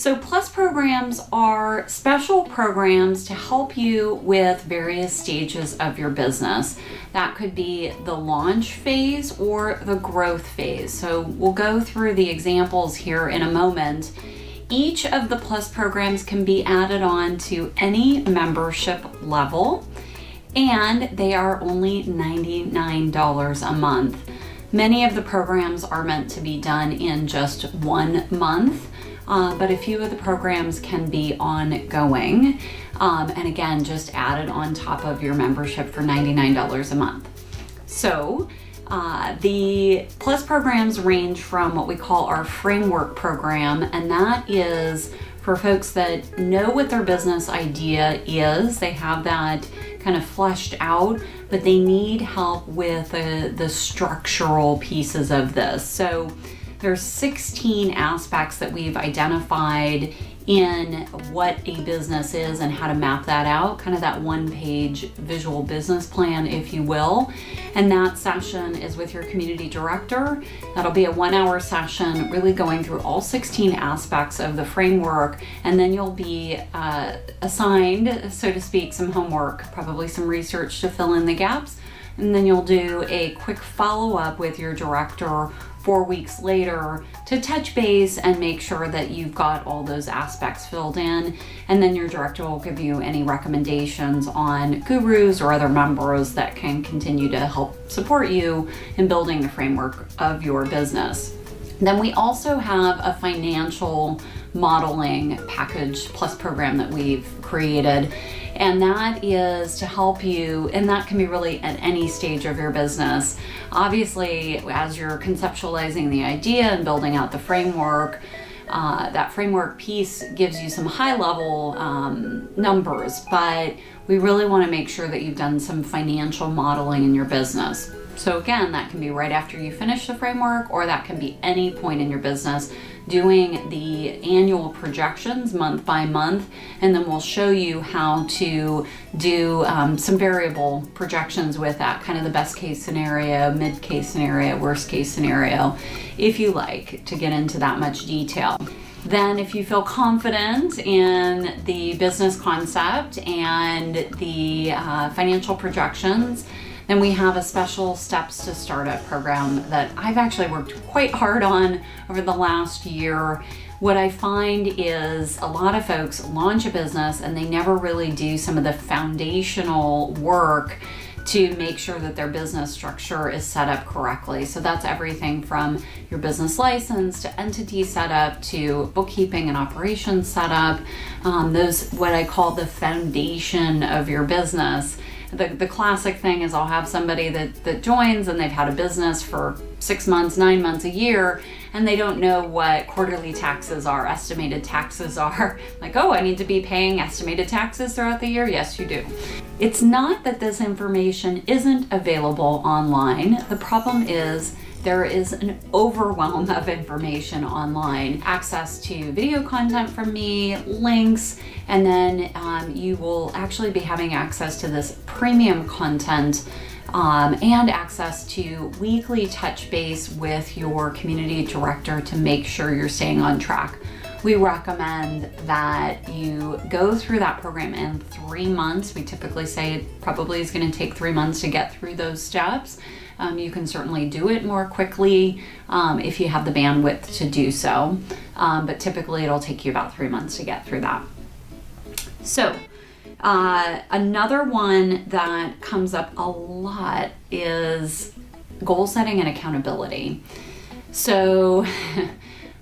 So Plus programs are special programs to help you with various stages of your business. That could be the launch phase or the growth phase. So we'll go through the examples here in a moment. Each of the Plus programs can be added on to any membership level, and they are only $99 a month. Many of the programs are meant to be done in just 1 month. But a few of the programs can be ongoing, and again, just added on top of your membership for $99 a month. So the Plus programs range from what we call our framework program, and that is for folks that know what their business idea is. They have that kind of fleshed out, but they need help with the structural pieces of this. So there's 16 aspects that we've identified in what a business is and how to map that out, kind of that one-page visual business plan, if you will. And that session is with your community director. That'll be a 1-hour session, really going through all 16 aspects of the framework, and then you'll be assigned, so to speak, some homework, probably some research to fill in the gaps, and then you'll do a quick follow-up with your director 4 weeks later to touch base and make sure that you've got all those aspects filled in, and then your director will give you any recommendations on gurus or other members that can continue to help support you in building the framework of your business. Then we also have a financial modeling package Plus program that we've created, and that is to help you, and that can be really at any stage of your business. Obviously, as you're conceptualizing the idea and building out the framework, that framework piece gives you some high level numbers, but we really want to make sure that you've done some financial modeling in your business. So again, that can be right after you finish the framework, or that can be any point in your business, doing the annual projections month by month, and then we'll show you how to do some variable projections with that, kind of the best case scenario, mid case scenario, worst case scenario, if you like to get into that much detail. Then if you feel confident in the business concept and the financial projections, then we have a special Steps to Startup program that I've actually worked quite hard on over the last year. What I find is a lot of folks launch a business and they never really do some of the foundational work to make sure that their business structure is set up correctly. So that's everything from your business license to entity setup to bookkeeping and operations setup. Those, what I call the foundation of your business. The classic thing is I'll have somebody that joins and they've had a business for 6 months, 9 months, a year, and they don't know what quarterly taxes are, estimated taxes are. Like, oh, I need to be paying estimated taxes throughout the year? Yes, you do. It's not that this information isn't available online. The problem is there is an overwhelm of information online. Access to video content from me, links, and then you will actually be having access to this premium content and access to weekly touch base with your community director to make sure you're staying on track. We recommend that you go through that program in 3 months. We typically say it probably is going to take 3 months to get through those steps. You can certainly do it more quickly if you have the bandwidth to do so, but typically it'll take you about 3 months to get through that. So another one that comes up a lot is goal setting and accountability. So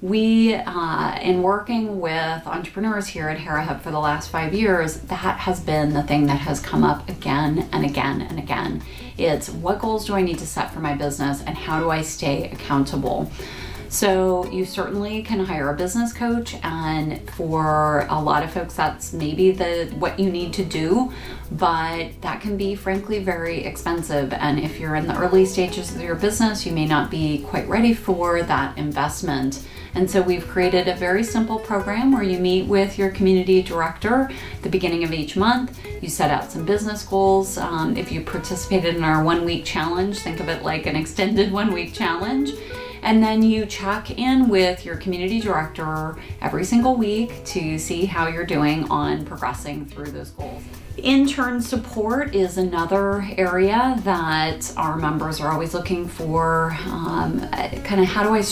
we, in working with entrepreneurs here at Hera Hub for the last 5 years, that has been the thing that has come up again and again and again. It's what goals do I need to set for my business and how do I stay accountable? So you certainly can hire a business coach, and for a lot of folks that's maybe what you need to do, but that can be frankly very expensive. And if you're in the early stages of your business, you may not be quite ready for that investment. And so we've created a very simple program where you meet with your community director at the beginning of each month. You set out some business goals. If you participated in our 1 week challenge, think of it like an extended 1 week challenge. And then you check in with your community director every single week to see how you're doing on progressing through those goals. Intern support is another area that our members are always looking for. Kind of how to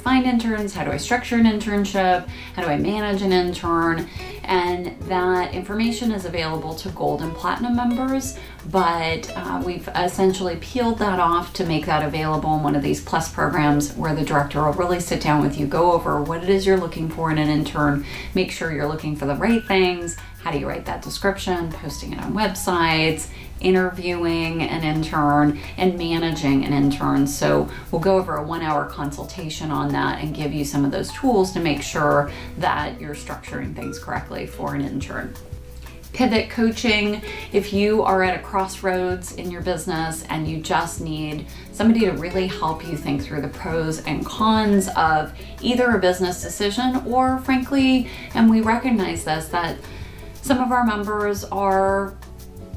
find interns, how do I structure an internship, how do I manage an intern, and that information is available to Gold and Platinum members, but we've essentially peeled that off to make that available in one of these Plus programs where the director will really sit down with you, go over what it is you're looking for in an intern, make sure you're looking for the right things. How do you write that description, posting it on websites, interviewing an intern, and managing an intern. So we'll go over a 1-hour consultation on that and give you some of those tools to make sure that you're structuring things correctly for an intern. Pivot coaching, if you are at a crossroads in your business and you just need somebody to really help you think through the pros and cons of either a business decision or frankly, and we recognize this, that some of our members are,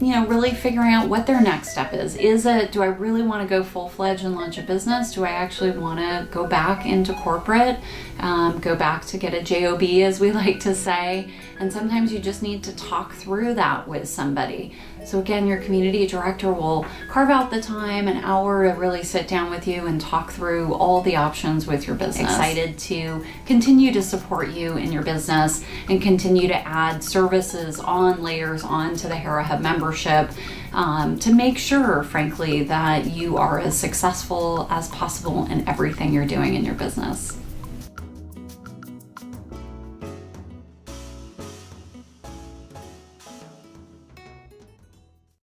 really figuring out what their next step is. Do I really want to go full-fledged and launch a business? Do I actually want to go back into corporate, go back to get a job, as we like to say? And sometimes you just need to talk through that with somebody. So again, your community director will carve out the time, an hour, to really sit down with you and talk through all the options with your business. Excited to continue to support you in your business and continue to add services layers onto the Hera Hub membership to make sure, frankly, that you are as successful as possible in everything you're doing in your business.